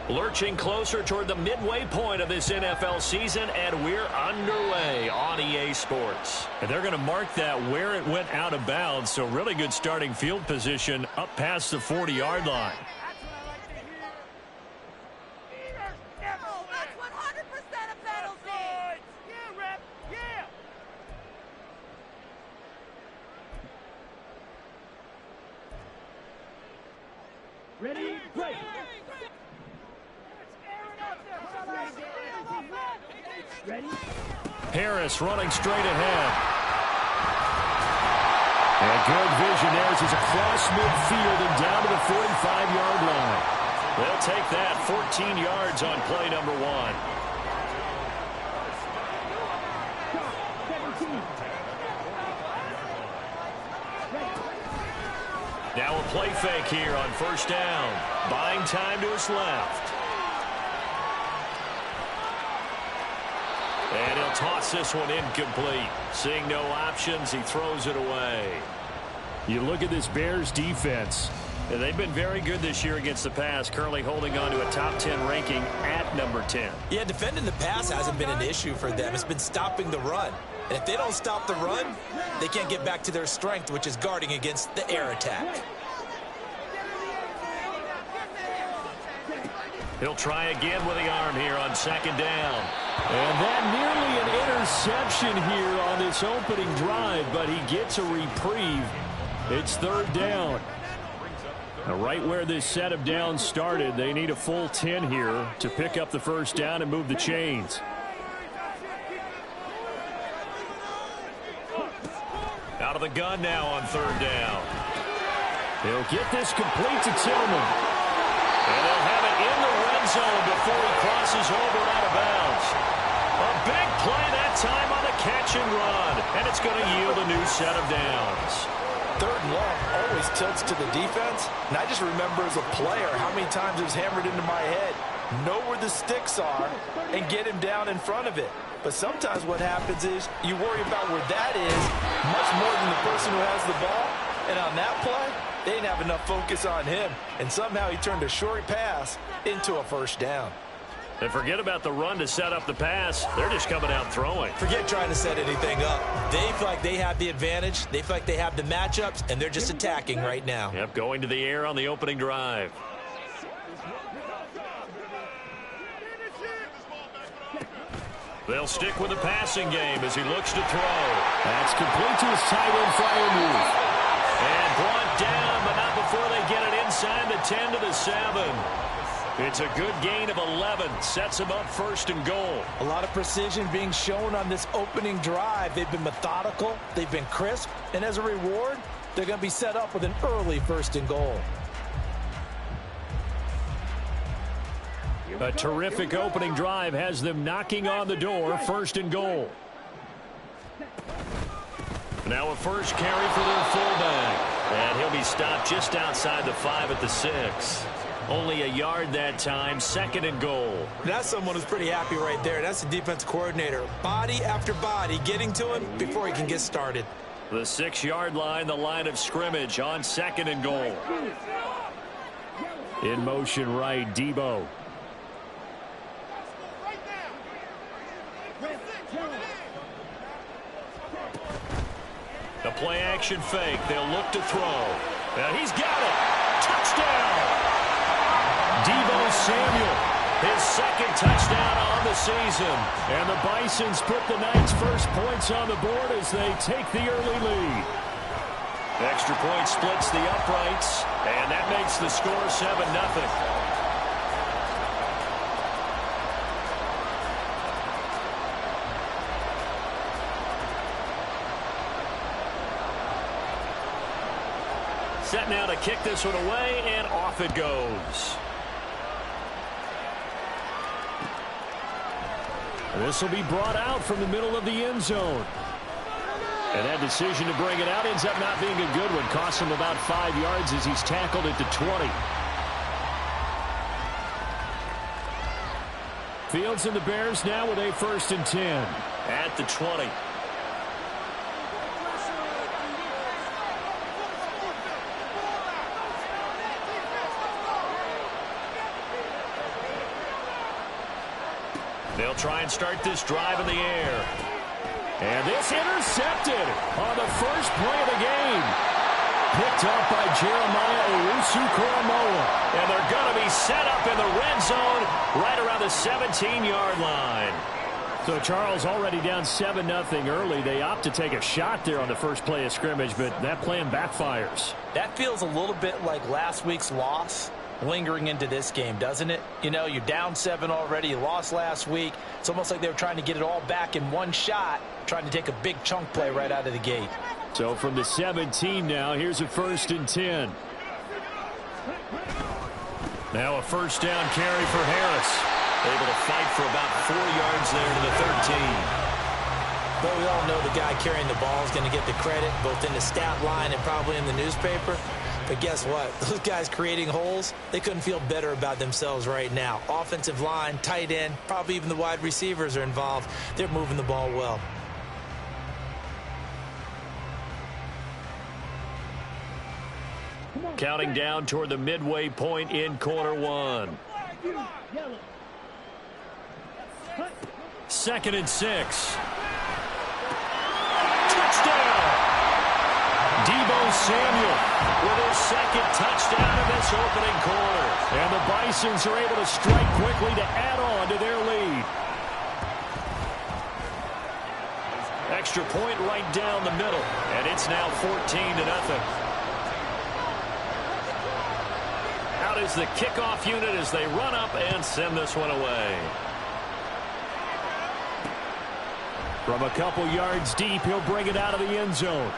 Lurching closer toward the midway point of this NFL season, and we're underway on EA Sports. And they're going to mark that where it went out of bounds, so really good starting field position up past the 40-yard line. Ready, break. Ready? Harris running straight ahead. And good vision there as he's across midfield and down to the 45-yard line. They'll take that 14 yards on play number 1. Now a play fake here on first down. Buying time to his left. And he'll toss this one incomplete. Seeing no options, he throws it away. You look at this Bears defense. And they've been very good this year against the pass, currently holding on to a top 10 ranking at number 10. Yeah, defending the pass hasn't been an issue for them. It's been stopping the run. And if they don't stop the run, they can't get back to their strength, which is guarding against the air attack. He'll try again with the arm here on second down. And that nearly an interception here on this opening drive, but he gets a reprieve. It's third down. Now, right where this set of downs started, they need a full 10 here to pick up the first down and move the chains. Out of the gun now on third down. He'll get this complete to Tillman. And they'll have it in the red zone before he crosses over and out of bounds. A big play that time on the catch and run. And it's going to yield a new set of downs. Third and long always tilts to the defense. And I just remember as a player how many times it was hammered into my head. Know where the sticks are and get him down in front of it. But sometimes what happens is you worry about where that is much more than the person who has the ball. And on that play, they didn't have enough focus on him. And somehow he turned a short pass into a first down. And forget about the run to set up the pass. They're just coming out throwing. Forget trying to set anything up. They feel like they have the advantage. They feel like they have the matchups, and they're just attacking right now. Yep, going to the air on the opening drive. They'll stick with the passing game as he looks to throw. That's complete to his tight end Freiermuth. And brought down, but not before they get it inside the 10 to the 7. It's a good gain of 11. Sets him up first and goal. A lot of precision being shown on this opening drive. They've been methodical. They've been crisp. And as a reward, they're going to be set up with an early first and goal. A terrific opening drive has them knocking on the door. First and goal. Now a first carry for their fullback. And he'll be stopped just outside the 5 at the 6. Only a yard that time, second and goal. That's someone who's pretty happy right there. That's the defense coordinator. Body after body getting to him before he can get started. The 6-yard line, the line of scrimmage on second and goal. In motion right, Debo. The play action fake. They'll look to throw. Now he's got it. Touchdown. Debo Samuel, his second touchdown on the season. And the Bisons put the night's first points on the board as they take the early lead. Extra point splits the uprights, and that makes the score 7-0. Set now to kick this one away, and off it goes. This will be brought out from the middle of the end zone. And that decision to bring it out ends up not being a good one. Costs him about 5 yards as he's tackled at the 20. Fields and the Bears now with a first and 10. At the 20. They'll try and start this drive in the air. And this intercepted on the first play of the game. Picked up by Jeremiah Owusu-Koramoah. And they're going to be set up in the red zone right around the 17-yard line. So Charles already down 7-0 early. They opt to take a shot there on the first play of scrimmage, but that plan backfires. That feels a little bit like last week's loss lingering into this game, doesn't it? You know, you're down 7 already. You lost last week. It's almost like they were trying to get it all back in one shot, trying to take a big chunk play right out of the gate. So from the 17 now, here's a 1st and 10. Now a first down carry for Harris. Able to fight for about 4 yards there to the 13. But we all know the guy carrying the ball is going to get the credit, both in the stat line and probably in the newspaper. But guess what? Those guys creating holes, they couldn't feel better about themselves right now. Offensive line, tight end, probably even the wide receivers are involved. They're moving the ball well. Counting down toward the midway point in quarter one. 2nd and 6. Touchdown! Deebo Samuel with his 2nd touchdown in this opening quarter. And the Bisons are able to strike quickly to add on to their lead. Extra point right down the middle, and it's now 14-0. Out is the kickoff unit as they run up and send this one away. From a couple yards deep, he'll bring it out of the end zone.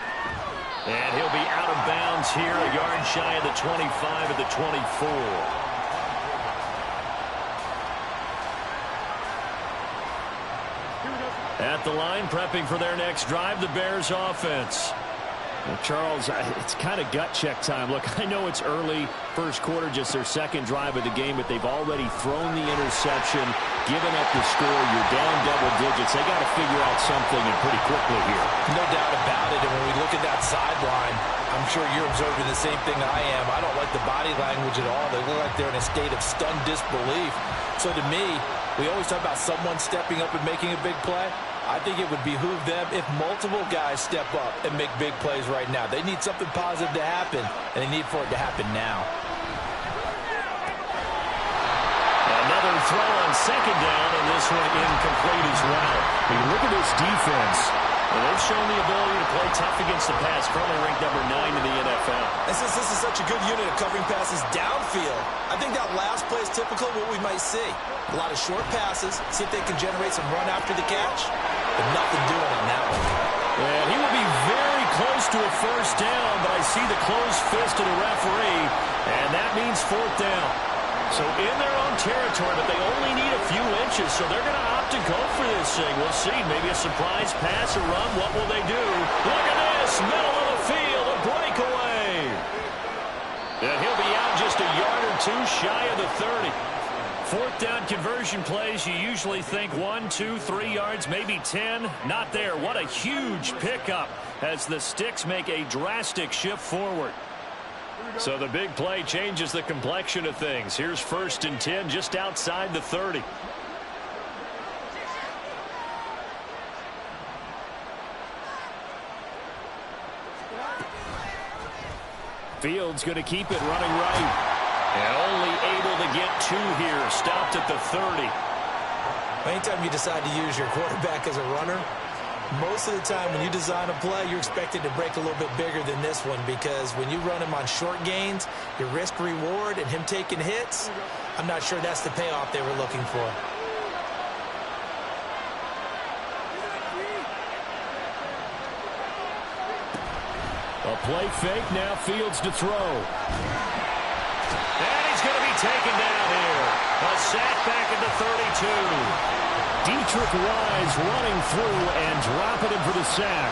And he'll be out of bounds here, a yard shy of the 25 at the 24. At the line, prepping for their next drive, the Bears offense. Well, Charles, it's kind of gut check time. Look, I know it's early, first quarter, just their 2nd drive of the game, but they've already thrown the interception, given up the score. You're down double digits. They got to figure out something and pretty quickly here. No doubt about it. And when we look at that sideline, I'm sure you're observing the same thing I am. I don't like the body language at all. They look like they're in a state of stunned disbelief. So to me, we always talk about someone stepping up and making a big play. I think it would behoove them if multiple guys step up and make big plays right now. They need something positive to happen, and they need for it to happen now. Another throw on 2nd down, and this one incomplete as well. I mean, look at this defense. Well, they've shown the ability to play tough against the pass, currently ranked number 9 in the NFL. And since this is such a good unit of covering passes downfield, I think that last play is typical of what we might see. A lot of short passes, see if they can generate some run after the catch, but nothing doing on that one. And he will be very close to a first down, but I see the closed fist of the referee, and that means 4th down. So in their own territory, but they only need a few inches, so they're going to opt to go for this thing. We'll see. Maybe a surprise pass or run. What will they do? Look at this. Middle of the field. A breakaway. And he'll be out just a yard or 2 shy of the 30. 4th down conversion plays, you usually think 1, 2, 3 yards, maybe 10. Not there. What a huge pickup as the Sticks make a drastic shift forward. So the big play changes the complexion of things. Here's 1st and 10 just outside the 30. Fields going to keep it running right. And only able to get 2 here. Stopped at the 30. Anytime you decide to use your quarterback as a runner, most of the time when you design a play, you're expected to break a little bit bigger than this one, because when you run him on short gains, your risk-reward and him taking hits, I'm not sure that's the payoff they were looking for. A play fake, now Fields to throw. And he's going to be taken down here. A sack back at the 32. Dietrich Wise running through and dropping him for the sack.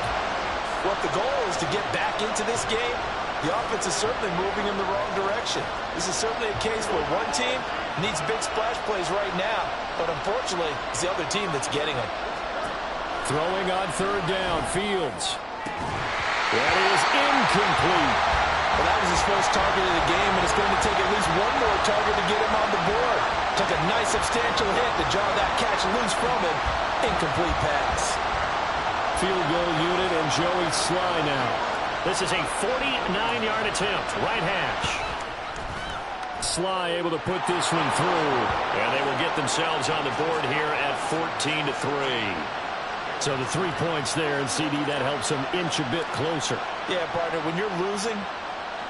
What the goal is to get back into this game, the offense is certainly moving in the wrong direction. This is certainly a case where one team needs big splash plays right now, but unfortunately, it's the other team that's getting them. Throwing on 3rd down, Fields. That is incomplete. Well, that was his first target of the game, and it's going to take at least one more target to get him on the board. Took a nice substantial hit to jar that catch loose from him. Incomplete pass. Field goal unit and Joey Sly now. This is a 49-yard attempt, right hash. Sly able to put this one through. And they will get themselves on the board here at 14-3. So the 3 points there, and CD, that helps them inch a bit closer. Yeah, partner, when you're losing,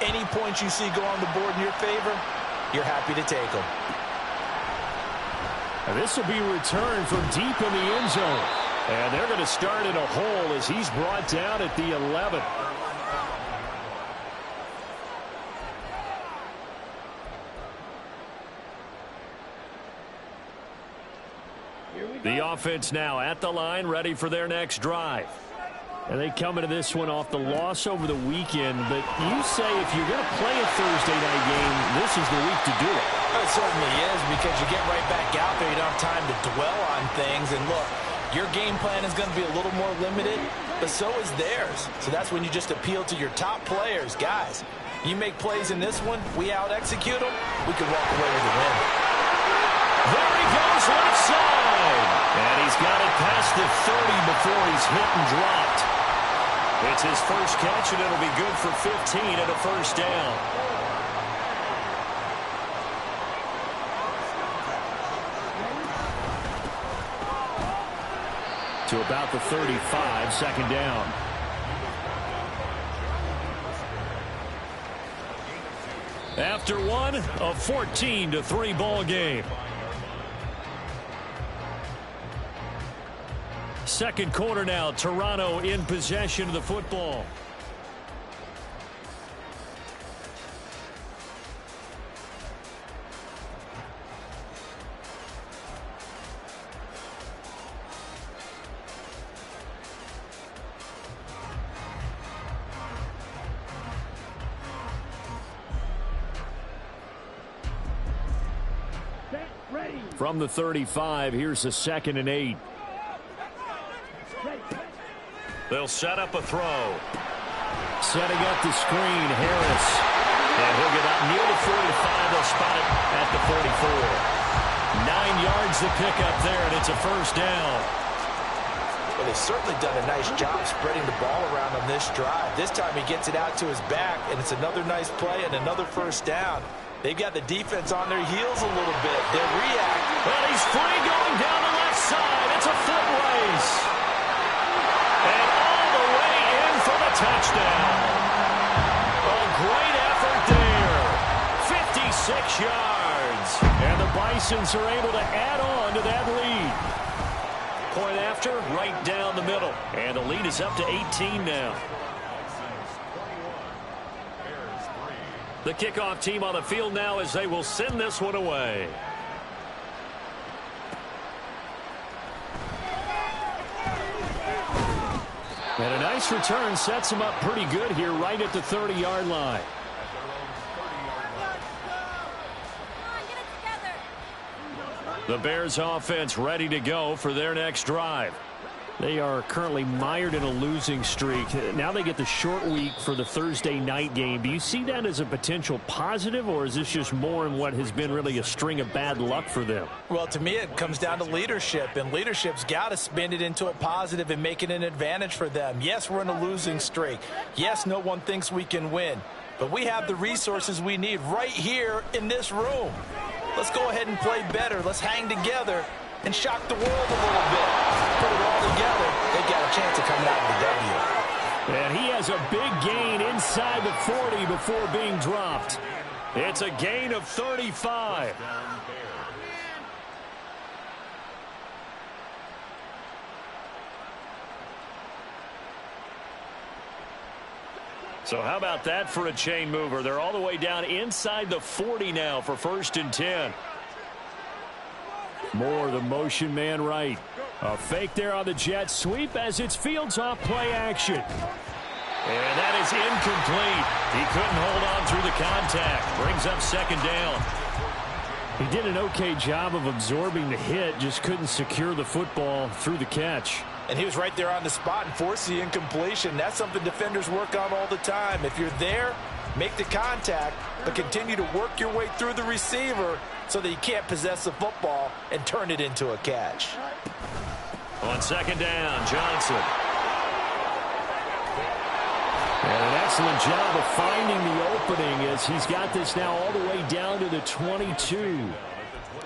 any points you see go on the board in your favor, you're happy to take them. And this will be returned from deep in the end zone. And they're going to start in a hole as he's brought down at the 11. The offense now at the line, ready for their next drive. And they come into this one off the loss over the weekend. But you say if you're going to play a Thursday night game, this is the week to do it. It certainly is, because you get right back out there. You don't have time to dwell on things. And look, your game plan is going to be a little more limited, but so is theirs. So that's when you just appeal to your top players. Guys, you make plays in this one, we out-execute them, we can walk away with a win. There he goes, left side. And he's got it past the 30 before he's hit and dropped. It's his first catch, and it'll be good for 15 and a first down. To about the 35, second down. After one, a 14-3 ball game. Second quarter now, Toronto in possession of the football. From the 35, here's the 2nd and 8. They'll set up a throw. Setting up the screen, Harris. And he'll get up near the 45. They'll spot it at the 44. 9 yards to pick up there, and it's a first down. Well, they've certainly done a nice job spreading the ball around on this drive. This time he gets it out to his back, and it's another nice play and another first down. They've got the defense on their heels a little bit. They'll react. Well, he's free going down the left side. It's a foot race. And all the way in for the touchdown. A great effort there. 56 yards. And the Bisons are able to add on to that lead. Point after, right down the middle. And the lead is up to 18 now. The kickoff team on the field now as they will send this one away. And a nice return sets him up pretty good here right at the 30-yard line. The Bears offense ready to go for their next drive. They are currently mired in a losing streak. Now they get the short week for the Thursday night game. Do you see that as a potential positive, or is this just more in what has been really a string of bad luck for them? Well, to me, it comes down to leadership, and leadership's got to spin it into a positive and make it an advantage for them. Yes, we're in a losing streak. Yes, no one thinks we can win, but we have the resources we need right here in this room. Let's go ahead and play better. Let's hang together and shock the world a little bit. Put it all together, they've got a chance of coming out with a W. And he has a big gain inside the 40 before being dropped. It's a gain of 35. So how about that for a chain mover? They're all the way down inside the 40 now for 1st and 10. More the motion man right. A fake there on the jet sweep as it's Fields off play action. And that is incomplete. He couldn't hold on through the contact. Brings up 2nd down. He did an okay job of absorbing the hit, just couldn't secure the football through the catch. And he was right there on the spot and forced the incompletion. That's something defenders work on all the time. If you're there, make the contact, but continue to work your way through the receiver so that you can't possess the football and turn it into a catch. On second down, Johnson. And an excellent job of finding the opening as he's got this now all the way down to the 22.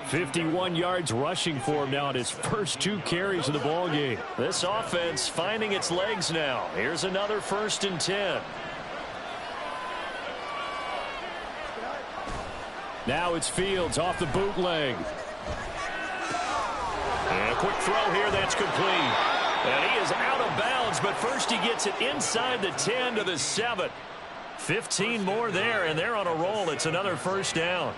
51 yards rushing for him now in his first 2 carries of the ballgame. This offense finding its legs now. Here's another 1st and 10. Now it's Fields off the bootleg. And a quick throw here that's complete. And he is out of bounds, but first he gets it inside the 10 to the 7. 15 more there, and they're on a roll. It's another 1st down.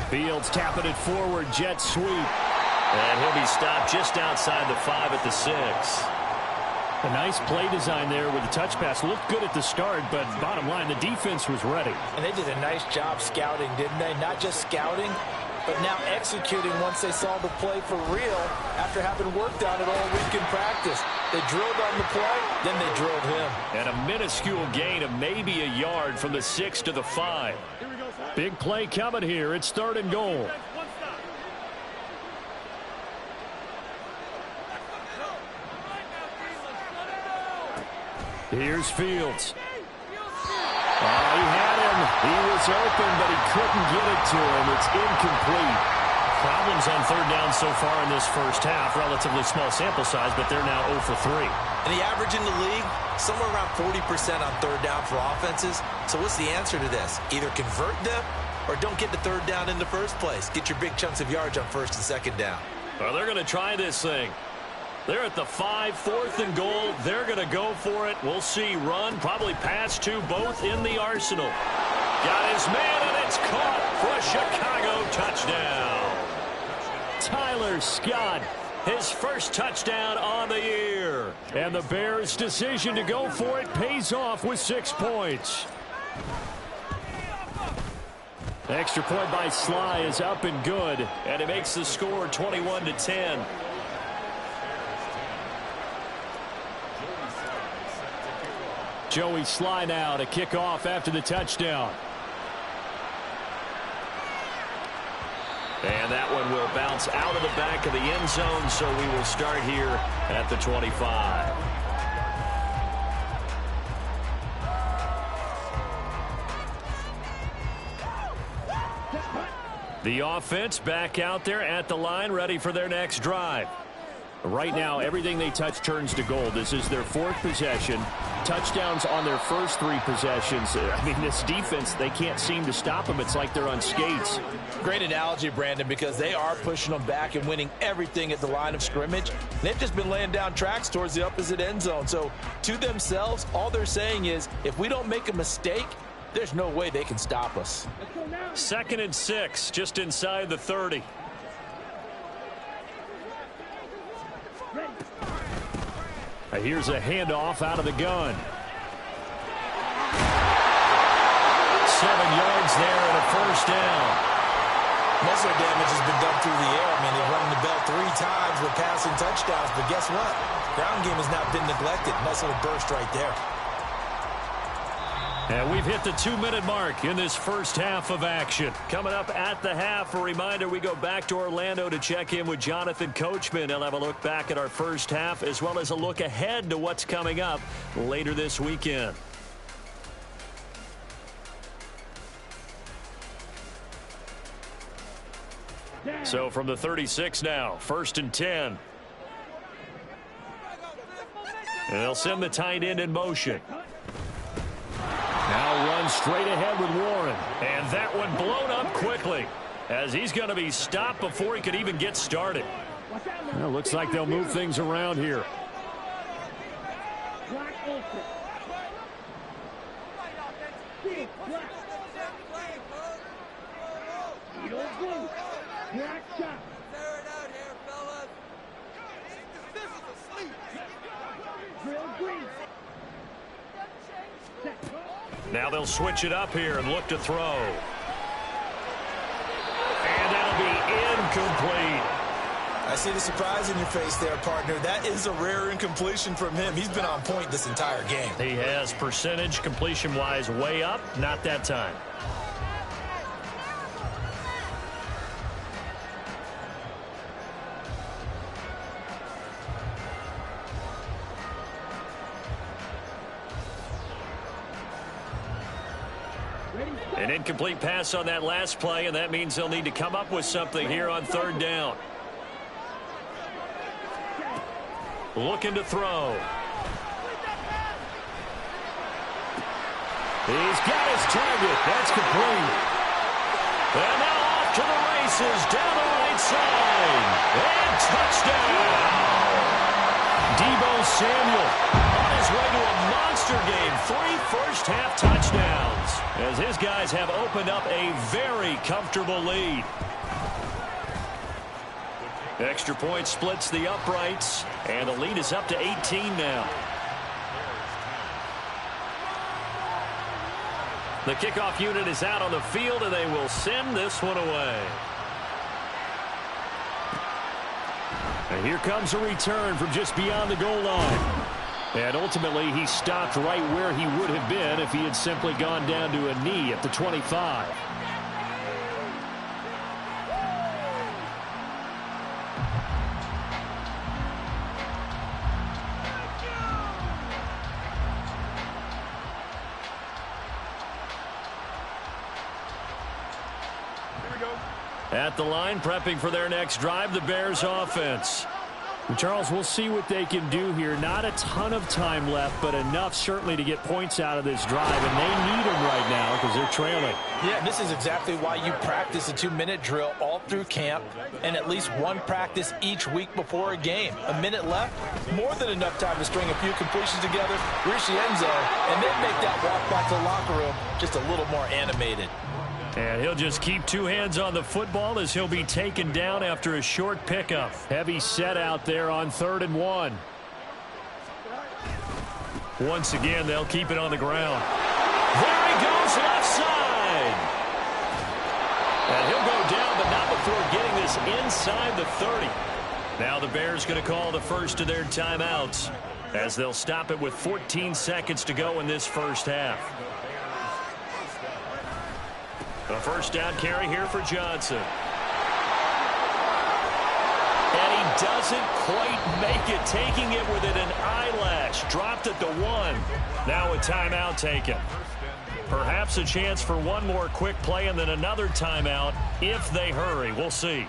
Fields tapping it forward, jet sweep. And he'll be stopped just outside the 5 at the 6. A nice play design there with the touch pass. Looked good at the start, but bottom line, the defense was ready. And they did a nice job scouting, didn't they? Not just scouting, but now executing once they saw the play for real after having worked on it all week in practice. They drilled on the play, then they drilled him. And a minuscule gain of maybe a yard from the 6 to the 5. Big play coming here. It's 3rd and goal. Here's Fields. Oh, he had him. He was open, but he couldn't get it to him. It's incomplete. Problems on 3rd down so far in this first half. Relatively small sample size, but they're now 0 for 3. And the average in the league, somewhere around 40% on 3rd down for offenses. So what's the answer to this? Either convert them or don't get the 3rd down in the first place. Get your big chunks of yards on 1st and 2nd down. Well, they're going to try this thing. They're at the 5, 4th and goal. They're going to go for it. We'll see. Run, probably pass to both in the arsenal. Got his man, and it's caught for a Chicago touchdown. Tyler Scott, his first touchdown on the year. And the Bears' decision to go for it pays off with 6 points. The extra point by Sly is up and good. And it makes the score 21-10. Joey Sly now to kick off after the touchdown. And that one will bounce out of the back of the end zone, so we will start here at the 25. The offense back out there at the line, ready for their next drive. Right now, everything they touch turns to gold. This is their 4th possession. Touchdowns on their first 3 possessions. I mean, this defense, they can't seem to stop them. It's like they're on skates. Great analogy, Brandon, because they are pushing them back and winning everything at the line of scrimmage. They've just been laying down tracks towards the opposite end zone. So to themselves, all they're saying is, if we don't make a mistake, there's no way they can stop us. 2nd and 6, just inside the 30. Here's a handoff out of the gun. 7 yards there and a 1st down. Most of the damage has been done through the air. I mean, they've run the bell 3 times with passing touchdowns, but guess what? Ground game has not been neglected. Nice little burst right there. And we've hit the 2-minute mark in this first half of action. Coming up at the half, a reminder, we go back to Orlando to check in with Jonathan Coachman. He'll have a look back at our first half as well as a look ahead to what's coming up later this weekend. So from the 36 now, 1st and 10. And they'll send the tight end in motion. Now run straight ahead with Warren. And that one blown up quickly as he's going to be stopped before he could even get started. Well, looks like they'll move things around here. Now they'll switch it up here and look to throw. And that'll be incomplete. I see the surprise in your face there, partner. That is a rare incompletion from him. He's been on point this entire game. He has percentage completion-wise way up. Not that time. An incomplete pass on that last play, and that means they'll need to come up with something here on third down. Looking to throw. He's got his target. That's complete. And now off to the races down the right side. And touchdown. Deebo Samuel on his way to a monster game. 3 first-half touchdowns as his guys have opened up a very comfortable lead. Extra point splits the uprights, and the lead is up to 18 now. The kickoff unit is out on the field, and they will send this one away. And here comes a return from just beyond the goal line. And ultimately, he stopped right where he would have been if he had simply gone down to a knee at the 25. At the line, prepping for their next drive, the Bears offense. Charles, we'll see what they can do here. Not a ton of time left, but enough certainly to get points out of this drive, and they need them right now because they're trailing. Yeah, and this is exactly why you practice a 2-minute drill all through camp and at least one practice each week before a game. A minute left, more than enough time to string a few completions together, reach the end zone, and then make that walk back to the locker room just a little more animated. And he'll just keep 2 hands on the football as he'll be taken down after a short pickup. Heavy set out there on 3rd and 1. Once again, they'll keep it on the ground. There he goes, left side. And he'll go down, but not before getting this inside the 30. Now the Bears going to call the first of their timeouts as they'll stop it with 14 seconds to go in this first half. A first down carry here for Johnson. And he doesn't quite make it, taking it within an eyelash. Dropped at the 1. Now a timeout taken. Perhaps a chance for one more quick play and then another timeout if they hurry. We'll see.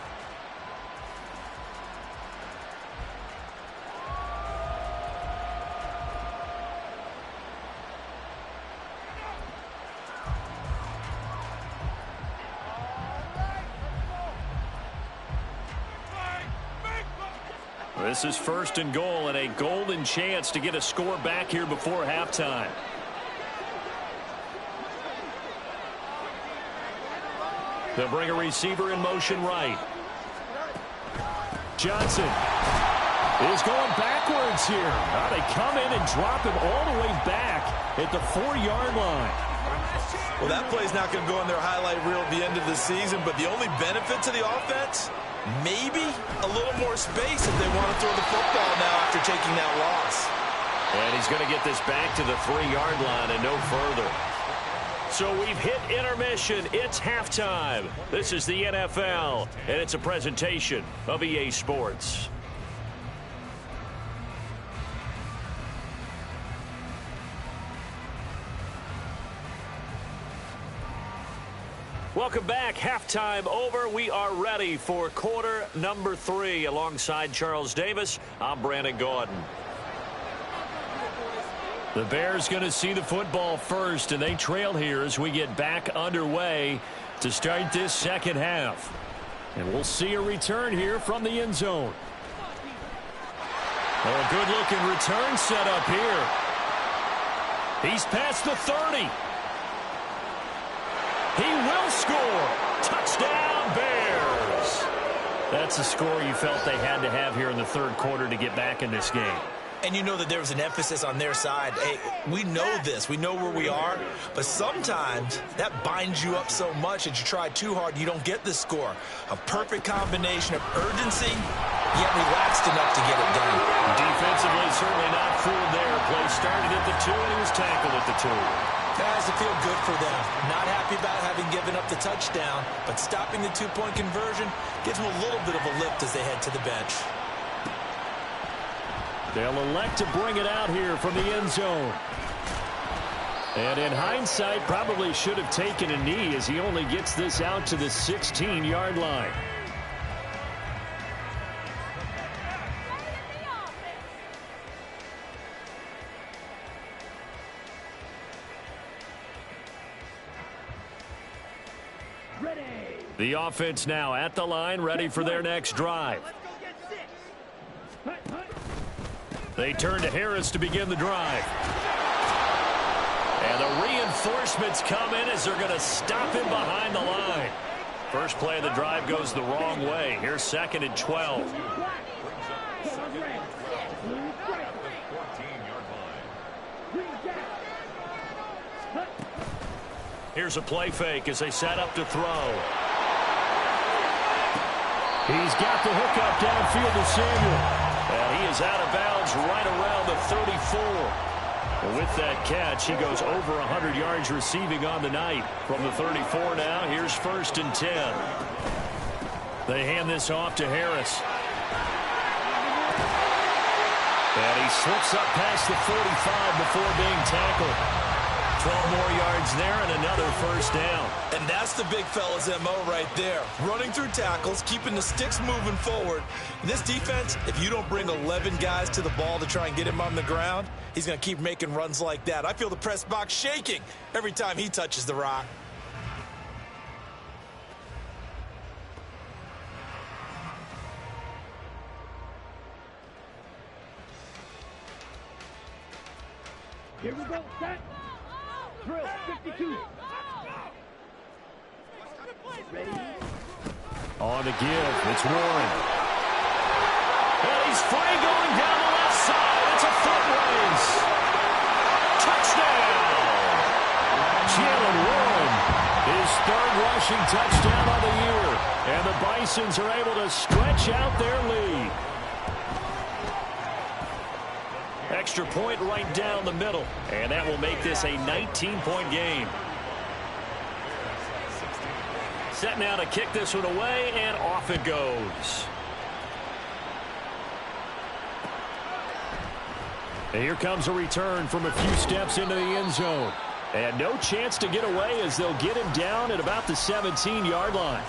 This is 1st and goal and a golden chance to get a score back here before halftime. They'll bring a receiver in motion right. Johnson is going backwards here. Now they come in and drop him all the way back at the 4-yard line. Well, that play's not going to go in their highlight reel at the end of the season, but the only benefit to the offense, maybe a little more space if they want to throw the football now after taking that loss. And he's going to get this back to the 3-yard line and no further. So we've hit intermission. It's halftime. This is the NFL, and it's a presentation of EA Sports. Welcome back. Halftime over. We are ready for quarter number 3. Alongside Charles Davis, I'm Brandon Gordon. The Bears going to see the football first, and they trail here as we get back underway to start this second half. And we'll see a return here from the end zone. A good-looking return set up here. He's past the 30. He will score. Touchdown, Bears. That's the score you felt they had to have here in the third quarter to get back in this game. And you know that there was an emphasis on their side. Hey, we know this. We know where we are. But sometimes that binds you up so much that you try too hard, you don't get the score. A perfect combination of urgency, yet relaxed enough to get it done. Defensively, certainly not fooled there. Play started at the 2, and he was tackled at the 2. That has to feel good for them. Not happy about having given up the touchdown, but stopping the 2-point conversion gives them a little bit of a lift as they head to the bench. They'll elect to bring it out here from the end zone. And in hindsight, probably should have taken a knee as he only gets this out to the 16-yard line. Ready. The offense now at the line, ready for their next drive. They turn to Harris to begin the drive. And the reinforcements come in as they're going to stop him behind the line. First play of the drive goes the wrong way. Here's 2nd and 12. Here's a play fake as they set up to throw. He's got the hookup downfield to Samuel. And he is out of bounds right around the 34. And with that catch, he goes over 100 yards receiving on the night. From the 34 now, here's 1st and 10. They hand this off to Harris. And he slips up past the 45 before being tackled. 12 more yards there and another 1st down. And that's the big fella's MO right there. Running through tackles, keeping the sticks moving forward. In this defense, if you don't bring 11 guys to the ball to try and get him on the ground, he's going to keep making runs like that. I feel the press box shaking every time he touches the rock. Here we go, set. Drill 52. Ready? On the give, it's Warren. And he's free going down the left side. It's a foot race. Touchdown! Jalen Warren, his 3rd rushing touchdown of the year. And the Bisons are able to stretch out their lead. Extra point right down the middle. And that will make this a 19-point game. Set now to kick this one away, and off it goes. And here comes a return from a few steps into the end zone. And no chance to get away as they'll get him down at about the 17-yard line.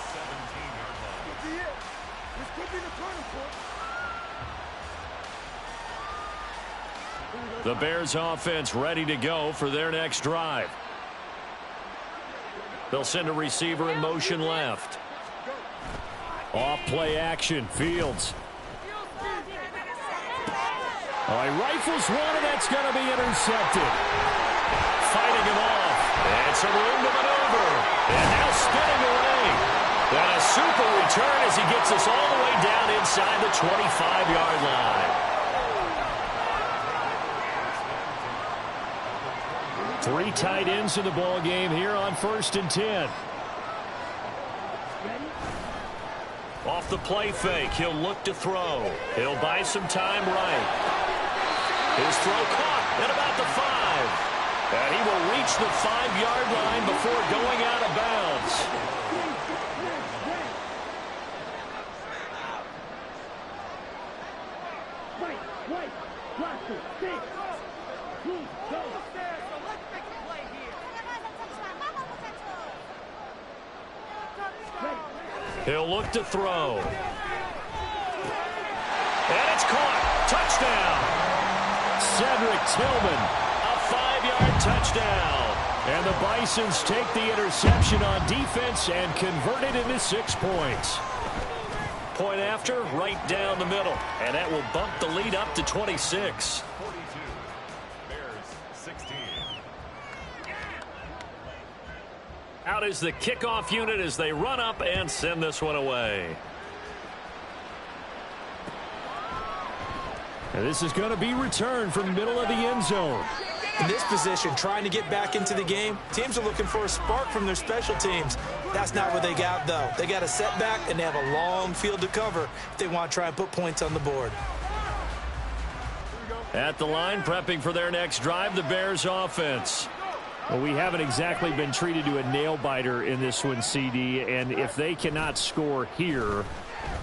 The Bears offense ready to go for their next drive. They'll send a receiver in motion left. Off play action, Fields. Oh, he rifles one, and that's going to be intercepted. Fighting him off. And some room to maneuver. And now spinning away. And a super return as he gets us all the way down inside the 25-yard line. 3 tight ends in the ball game here on 1st and 10. Off the play fake, he'll look to throw. He'll buy some time right. His throw caught at about the 5. And he will reach the 5-yard line before going out of bounds. He'll look to throw. And it's caught. Touchdown. Cedric Tillman, a 5-yard touchdown. And the Bisons take the interception on defense and convert it into 6 points. Point after, right down the middle. And that will bump the lead up to 26. 42. Bears 16. Out is the kickoff unit as they run up and send this one away. And this is going to be returned from the middle of the end zone. In this position, trying to get back into the game, teams are looking for a spark from their special teams. That's not what they got, though. They got a setback, and they have a long field to cover if they want to try and put points on the board. At the line, prepping for their next drive, the Bears offense. Well, we haven't exactly been treated to a nail-biter in this one, CD, and if they cannot score here,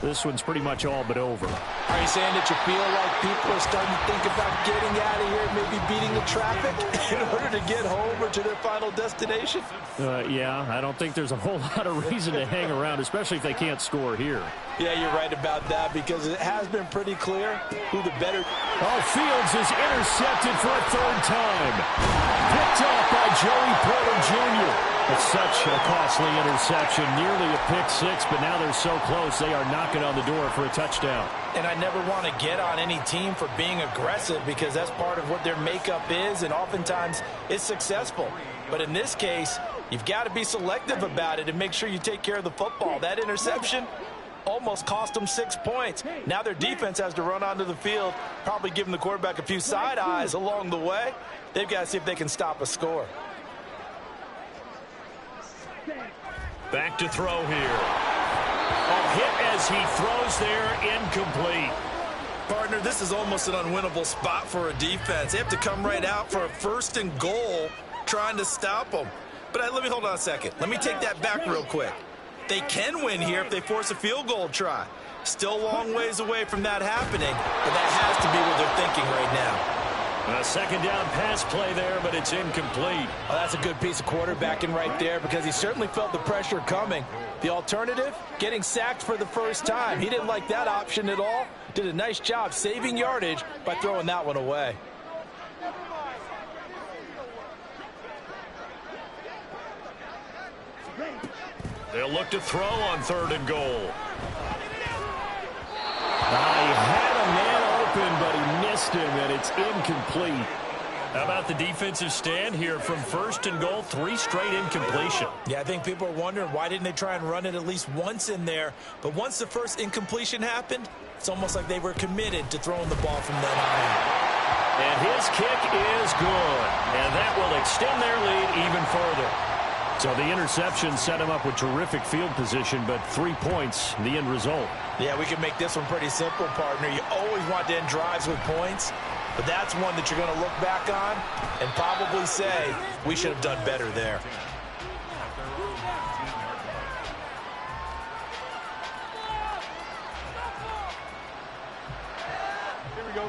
this one's pretty much all but over. Are you saying that you feel like people are starting to think about getting out of here, maybe beating the traffic in order to get home or to their final destination? Yeah, I don't think there's a whole lot of reason to hang around, especially if they can't score here. Yeah, you're right about that because it has been pretty clear who the better. Oh, Fields is intercepted for a third time. Picked off by Joey Porter Jr. It's such a costly interception, nearly a pick-6, but now they're so close they are knocking on the door for a touchdown. And I never want to get on any team for being aggressive because that's part of what their makeup is, and oftentimes it's successful. But in this case, you've got to be selective about it and make sure you take care of the football. That interception almost cost them 6 points. Now their defense has to run onto the field, probably giving the quarterback a few side eyes along the way. They've got to see if they can stop a score. Back to throw here. A hit as he throws there, incomplete. Partner, this is almost an unwinnable spot for a defense. They have to come right out for a 1st and goal trying to stop them. But let me hold on a second. Let me take that back real quick. They can win here if they force a field goal try. Still a long ways away from that happening, but that has to be what they're thinking right now. A second down pass play there, but it's incomplete. Well, that's a good piece of quarterbacking right there because he certainly felt the pressure coming. The alternative, getting sacked for the first time. He didn't like that option at all. Did a nice job saving yardage by throwing that one away. They'll look to throw on 3rd and goal. He had a man open, but he missed him, and it's incomplete. How about the defensive stand here from 1st and goal, 3 straight incompletion. Yeah, I think people are wondering why didn't they try and run it at least once in there. But once the first incompletion happened, it's almost like they were committed to throwing the ball from then on. And his kick is good. And that will extend their lead even further. So the interception set him up with terrific field position, but 3 points, the end result. Yeah, we can make this one pretty simple, partner. You always want to end drives with points, but that's one that you're going to look back on and probably say, we should have done better there.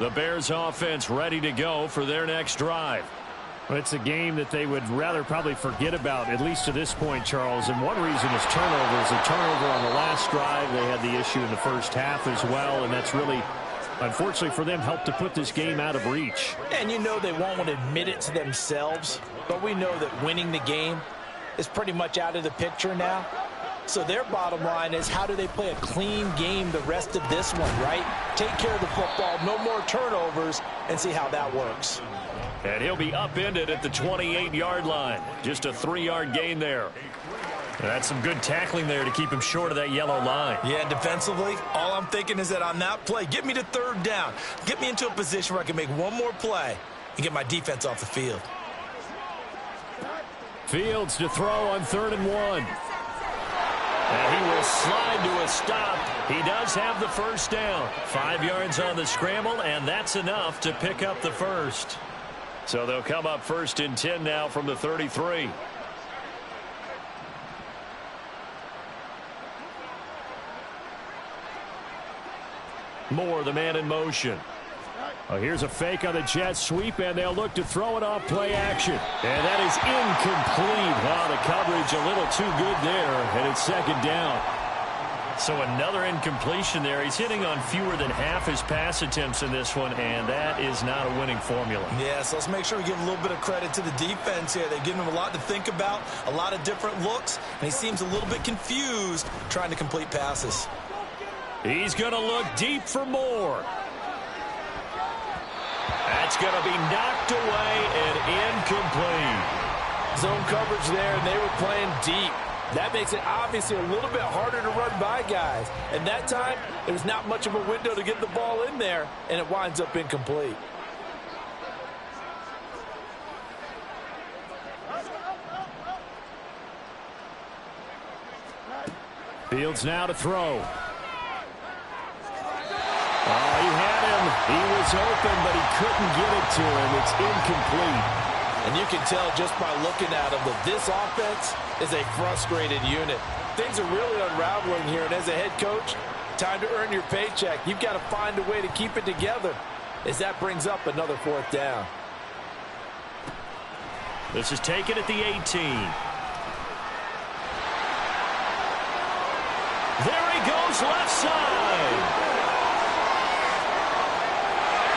The Bears offense ready to go for their next drive. Well, it's a game that they would rather probably forget about, at least to this point, Charles. And one reason is turnovers. A turnover on the last drive. They had the issue in the first half as well, and that's really, unfortunately for them, helped to put this game out of reach. And you know they won't want to admit it to themselves, but we know that winning the game is pretty much out of the picture now. So their bottom line is, how do they play a clean game the rest of this one, right? Take care of the football, no more turnovers, and see how that works. And he'll be upended at the 28-yard line. Just a 3-yard gain there. That's some good tackling there to keep him short of that yellow line. Yeah, defensively, all I'm thinking is that on that play, get me to 3rd down. Get me into a position where I can make one more play and get my defense off the field. Fields to throw on 3rd and 1. And he will slide to a stop. He does have the first down. 5 yards on the scramble, and that's enough to pick up the first. So they'll come up 1st and 10 now from the 33. Moore, the man in motion. Oh, here's a fake on the jet sweep, and they'll look to throw it off play action. And that is incomplete. Wow, the coverage a little too good there, and it's 2nd down. So another incompletion there. He's hitting on fewer than half his pass attempts in this one, and that is not a winning formula. Yeah, so let's make sure we give a little bit of credit to the defense here. They're giving him a lot to think about, a lot of different looks, and he seems a little bit confused trying to complete passes. He's going to look deep for Moore. That's going to be knocked away and incomplete. Zone coverage there, and they were playing deep. That makes it obviously a little bit harder to run by guys. And that time, there's not much of a window to get the ball in there, and it winds up incomplete. Fields now to throw. Oh, he had him. He was open, but he couldn't get it to him. It's incomplete. And you can tell just by looking at him that this offense is a frustrated unit. Things are really unraveling here, and as a head coach, time to earn your paycheck. You've got to find a way to keep it together as that brings up another 4th down. This is taken at the 18. There he goes, left side.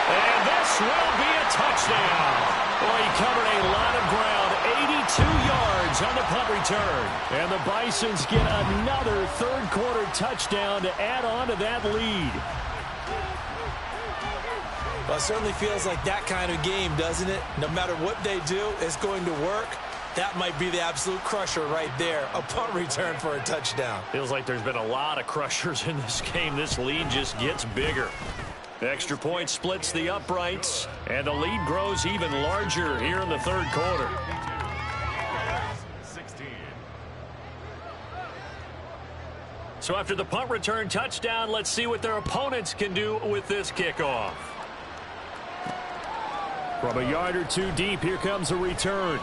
And this will be a touchdown. Boy, he covered a lot of ground, 82 yards on the punt return. And the Bisons get another third-quarter touchdown to add on to that lead. Well, it certainly feels like that kind of game, doesn't it? No matter what they do, it's going to work. That might be the absolute crusher right there, a punt return for a touchdown. Feels like there's been a lot of crushers in this game. This lead just gets bigger. Extra point splits the uprights, and the lead grows even larger here in the third quarter. So after the punt return touchdown, let's see what their opponents can do with this kickoff. From a yard or two deep, here comes a return.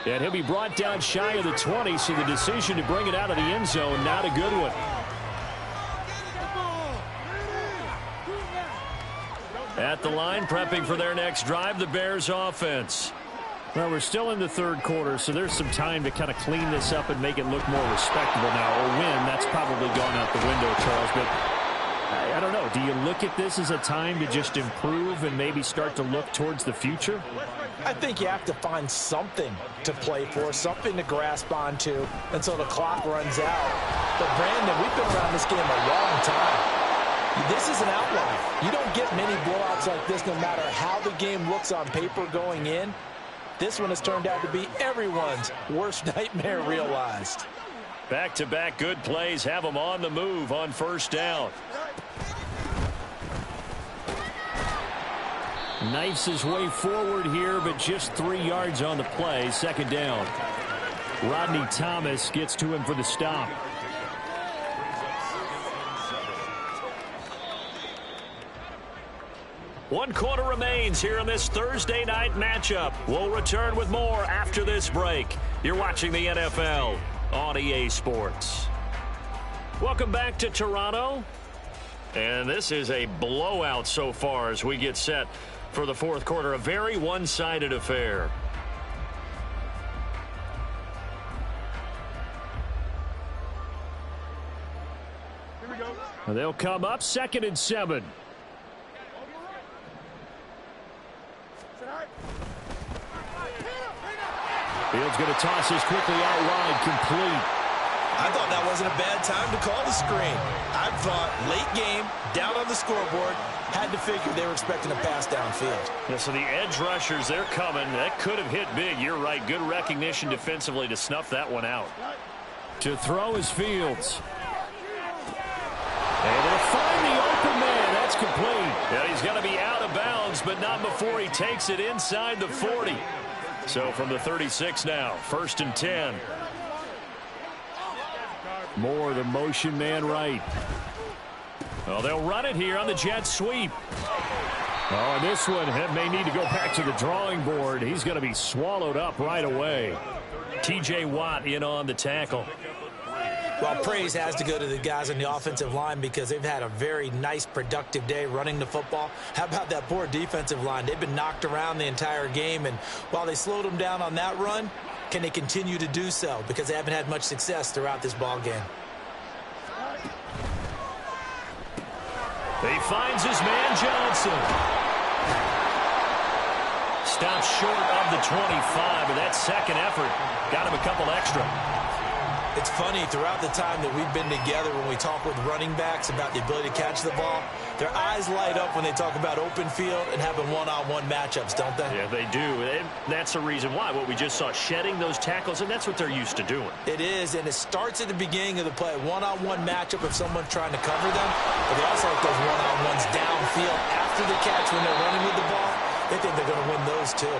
And he'll be brought down shy of the 20, so the decision to bring it out of the end zone, not a good one. At the line, prepping for their next drive, the Bears offense. Well, we're still in the third quarter, so there's some time to kind of clean this up and make it look more respectable now. Or win, that's probably gone out the window, Charles. But I don't know. Do you look at this as a time to just improve and maybe start to look towards the future? I think you have to find something to play for, something to grasp onto until the clock runs out. But, Brandon, we've been around this game a long time. This is an outlier. You don't get many blowouts like this no matter how the game looks on paper going in. This one has turned out to be everyone's worst nightmare realized. Back-to-back good plays have them on the move on first down. Knifes his way forward here, but just 3 yards on the play. Second down. Rodney Thomas gets to him for the stop. One quarter remains here in this Thursday night matchup. We'll return with more after this break. You're watching the NFL on EA Sports. Welcome back to Toronto. And this is a blowout so far as we get set for the fourth quarter. A very one-sided affair. Here we go. They'll come up 2nd and 7. Fields going to toss this quickly out wide, complete. I thought that wasn't a bad time to call the screen. I thought late game, down on the scoreboard, had to figure they were expecting a pass downfield. Yeah, so the edge rushers, they're coming. That could have hit big. You're right. Good recognition defensively to snuff that one out. To throw is Fields. Able to find the open man. That's complete. Yeah, he's going to be out of bounds, but not before he takes it inside the 40. So from the 36 now, 1st and 10. Moore, the motion man right. Well, they'll run it here on the jet sweep. Oh, and this one may need to go back to the drawing board. He's going to be swallowed up right away. T.J. Watt in on the tackle. Well, praise has to go to the guys on the offensive line because they've had a very nice, productive day running the football. How about that poor defensive line? They've been knocked around the entire game, and while they slowed them down on that run, can they continue to do so? Because they haven't had much success throughout this ball game. He finds his man Johnson. Stops short of the 25, but that second effort got him a couple extra. It's funny, throughout the time that we've been together, when we talk with running backs about the ability to catch the ball, their eyes light up when they talk about open field and having one-on-one matchups, don't they? Yeah, they do. And that's the reason why. What we just saw, shedding those tackles, and that's what they're used to doing. It is, and it starts at the beginning of the play. One-on-one matchup if someone's trying to cover them, but they also like those one-on-ones downfield after the catch when they're running with the ball. They think they're going to win those, too.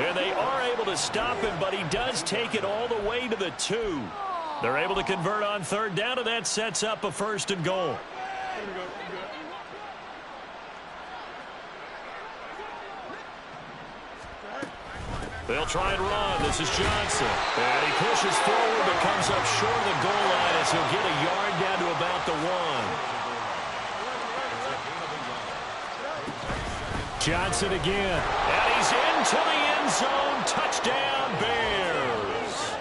And they are able to stop him, but he does take it all the way to the 2. They're able to convert on third down, and that sets up a 1st and goal. They'll try and run. This is Johnson. And he pushes forward but comes up short of the goal line as he'll get a yard down to about the 1. Johnson again. And he's into the end zone. Touchdown, Bears.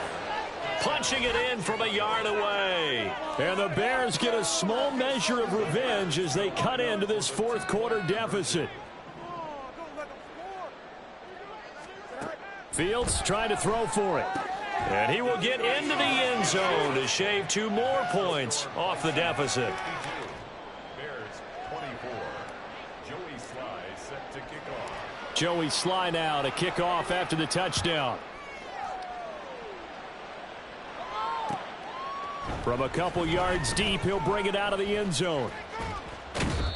Punching it in from a yard away. And the Bears get a small measure of revenge as they cut into this fourth quarter deficit. Fields trying to throw for it. And he will get into the end zone to shave 2 more points off the deficit. Bears 24. Joey Sly set to kick off. Joey Sly now to kick off after the touchdown. From a couple yards deep, he'll bring it out of the end zone.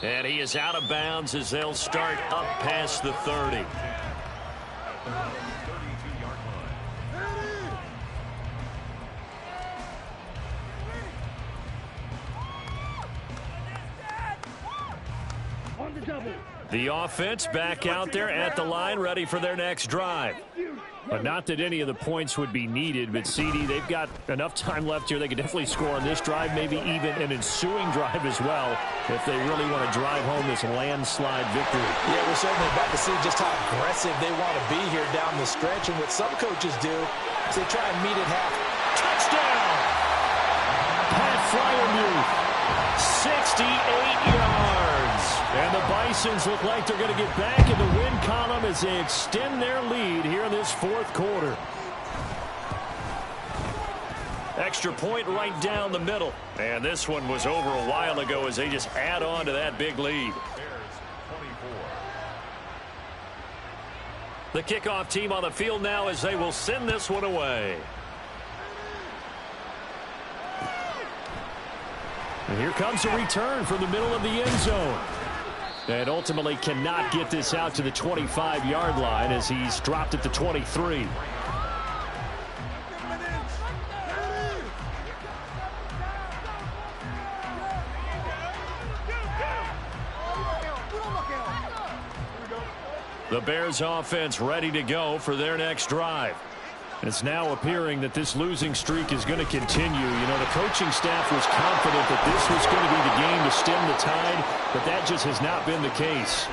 And he is out of bounds as they'll start up past the 30. The offense back out there at the line, ready for their next drive. But not that any of the points would be needed, but CD, they've got enough time left here. They could definitely score on this drive, maybe even an ensuing drive as well, if they really want to drive home this landslide victory. Yeah, we're certainly about to see just how aggressive they want to be here down the stretch. And what some coaches do is they try and meet at half. Touchdown! Pat Fryermuth, 68 yards. And the Bisons look like they're going to get back in the win column as they extend their lead here in this fourth quarter. Extra point right down the middle. And this one was over a while ago as they just add on to that big lead. The kickoff team on the field now as they will send this one away. And here comes a return from the middle of the end zone. And ultimately cannot get this out to the 25-yard line as he's dropped at the 23. The Bears offense ready to go for their next drive. It's now appearing that this losing streak is going to continue. You know, the coaching staff was confident that this was going to be the game to stem the tide, but that just has not been the case.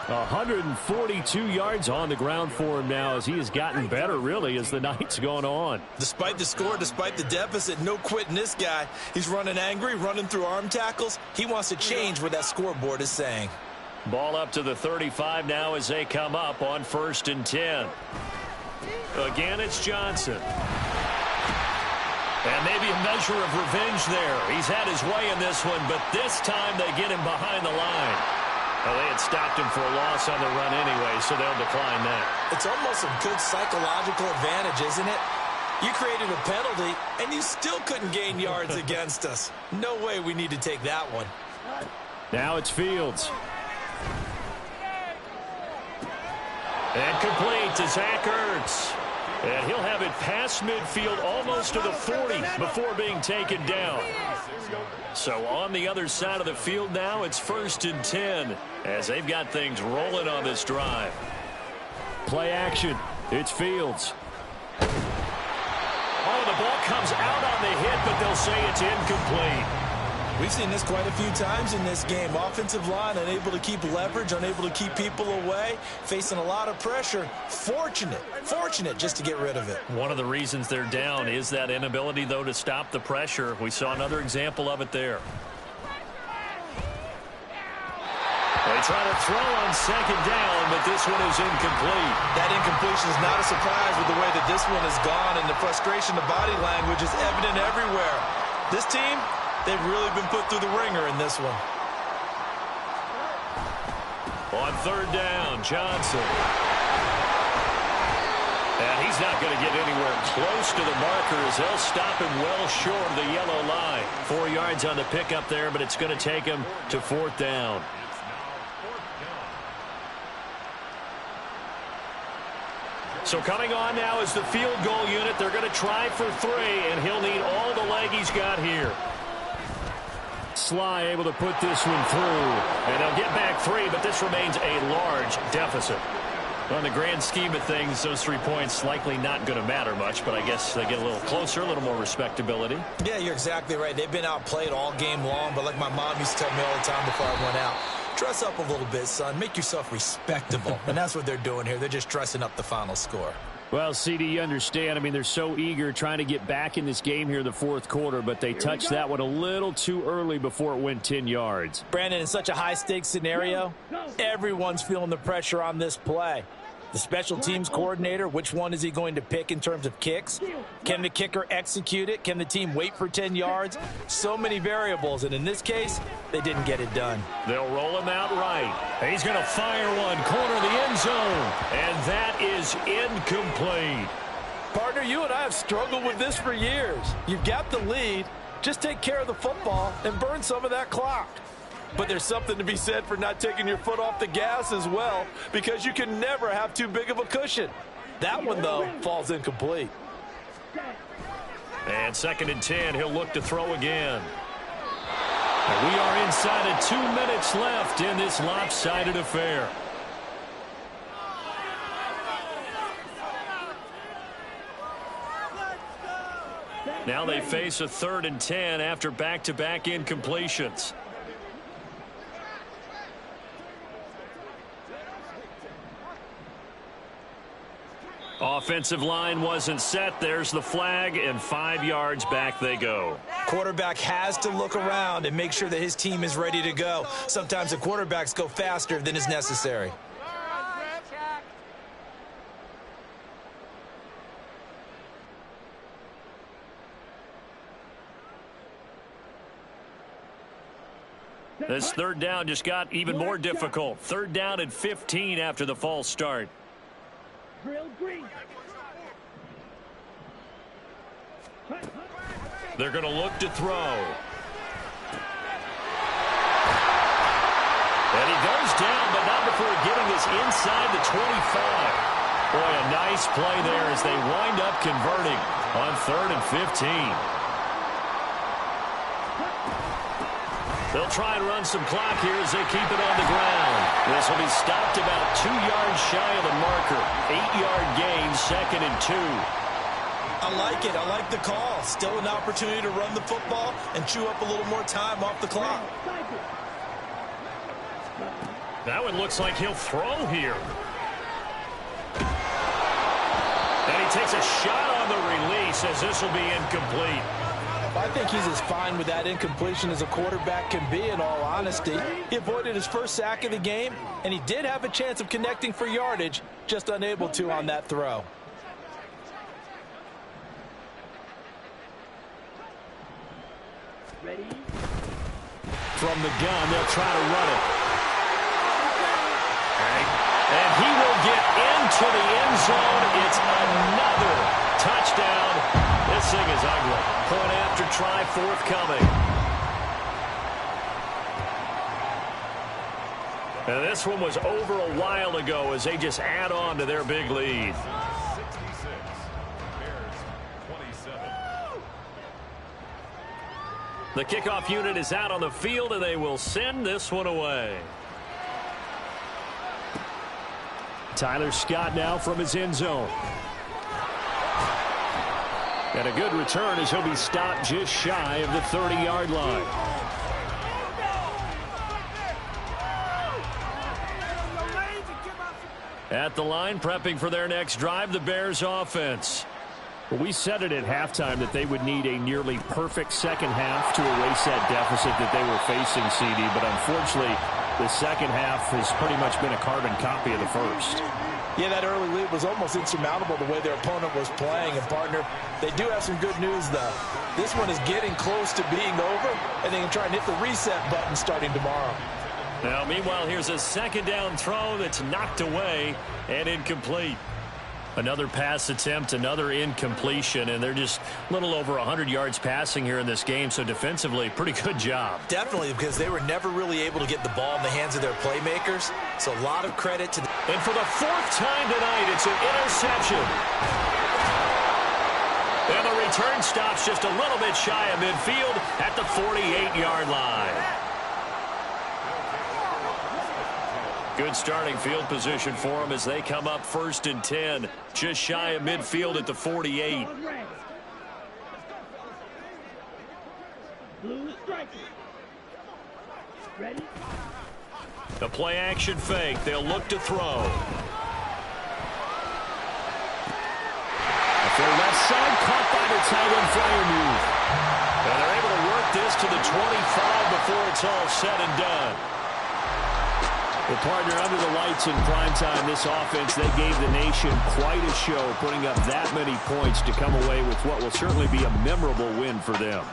142 yards on the ground for him now as he has gotten better, really, as the night's gone on. Despite the score, despite the deficit, no quitting this guy. He's running angry, running through arm tackles. He wants to change what that scoreboard is saying. Ball up to the 35 now as they come up on 1st and 10. Again, it's Johnson. And maybe a measure of revenge there. He's had his way in this one, but this time they get him behind the line. Well, they had stopped him for a loss on the run anyway, so they'll decline that. It's almost a good psychological advantage, isn't it? You created a penalty, and you still couldn't gain yards against us. No way we need to take that one. Now it's Fields. And complete to Zach Ertz. And he'll have it past midfield almost to the 40 before being taken down. So on the other side of the field now, it's 1st and 10 as they've got things rolling on this drive. Play action. It's Fields. Oh, the ball comes out on the hit, but they'll say it's incomplete. We've seen this quite a few times in this game. Offensive line unable to keep leverage, unable to keep people away, facing a lot of pressure. Fortunate just to get rid of it. One of the reasons they're down is that inability, though, to stop the pressure. We saw another example of it there. They try to throw on second down, but this one is incomplete. That incompletion is not a surprise with the way that this one has gone, and the frustration, the body language is evident everywhere. This team, they've really been put through the ringer in this one. On third down, Johnson. And he's not going to get anywhere close to the marker as they'll stop him well short of the yellow line. 4 yards on the pickup there, but it's going to take him to fourth down. So coming on now is the field goal unit. They're going to try for 3, and he'll need all the leg he's got here. Sly able to put this one through. And they'll get back 3, but this remains a large deficit. On the grand scheme of things, those 3 points likely not going to matter much, but I guess they get a little closer, a little more respectability. Yeah, you're exactly right. They've been outplayed all game long, but like my mom used to tell me all the time before I went out, dress up a little bit, son. Make yourself respectable. And that's what they're doing here. They're just dressing up the final score. Well, CD, you understand. I mean, they're so eager trying to get back in this game here in the fourth quarter, but they touched that one a little too early before it went 10 yards. Brandon, in such a high-stakes scenario, everyone's feeling the pressure on this play. The special teams coordinator, which one is he going to pick in terms of kicks? Can the kicker execute it? Can the team wait for 10 yards? So many variables, and in this case, they didn't get it done. They'll roll him out right. He's going to fire one, corner of the end zone, and that is incomplete. Partner, you and I have struggled with this for years. You've got the lead. Just take care of the football and burn some of that clock. But there's something to be said for not taking your foot off the gas as well, because you can never have too big of a cushion. That one, though, falls incomplete. And 2nd and 10, he'll look to throw again. And we are inside of 2 minutes left in this lopsided affair. Now they face a 3rd and 10 after back-to-back incompletions. Offensive line wasn't set. There's the flag, and 5 yards back they go. Quarterback has to look around and make sure that his team is ready to go. Sometimes the quarterbacks go faster than is necessary. This 3rd down just got even more difficult. 3rd down and 15 after the false start. They're going to look to throw. And he goes down, but not before getting this inside the 25. Boy, a nice play there as they wind up converting on 3rd and 15. They'll try and run some clock here as they keep it on the ground. This will be stopped about 2 yards shy of the marker. 8-yard gain, 2nd and 2. I like it. I like the call. Still an opportunity to run the football and chew up a little more time off the clock. That one looks like he'll throw here. And he takes a shot on the release as this will be incomplete. I think he's as fine with that incompletion as a quarterback can be, in all honesty. He avoided his first sack of the game, and he did have a chance of connecting for yardage, just unable to on that throw. From the gun, they'll try to run it. And he will get into the end zone. It's another touchdown. This thing is ugly. Point after try forthcoming. And this one was over a while ago as they just add on to their big lead. 66, Bears 27. The kickoff unit is out on the field, and they will send this one away. Tyler Scott now from his end zone. And a good return as he'll be stopped just shy of the 30-yard line. At the line, prepping for their next drive, the Bears offense. Well, we said it at halftime that they would need a nearly perfect second half to erase that deficit that they were facing, CD. But unfortunately, The second half has pretty much been a carbon copy of the first. Yeah, that early lead was almost insurmountable the way their opponent was playing. And, partner, they do have some good news, though. This one is getting close to being over, and they can try and hit the reset button starting tomorrow. Now, meanwhile, here's a second down throw that's knocked away and incomplete. Another pass attempt, another incompletion, and they're just a little over 100 yards passing here in this game, so defensively, pretty good job. Definitely, because they were never really able to get the ball in the hands of their playmakers, so a lot of credit to them. And for the fourth time tonight, it's an interception. And the return stops just a little bit shy of midfield at the 48-yard line. Good starting field position for them as they come up 1st and 10, just shy of midfield at the 48. The play action fake. They'll look to throw. For left side, caught by the tight end flyer move. And they're able to work this to the 25 before it's all said and done. Well, partner, under the lights in primetime, this offense, they gave the nation quite a show, putting up that many points to come away with what will certainly be a memorable win for them.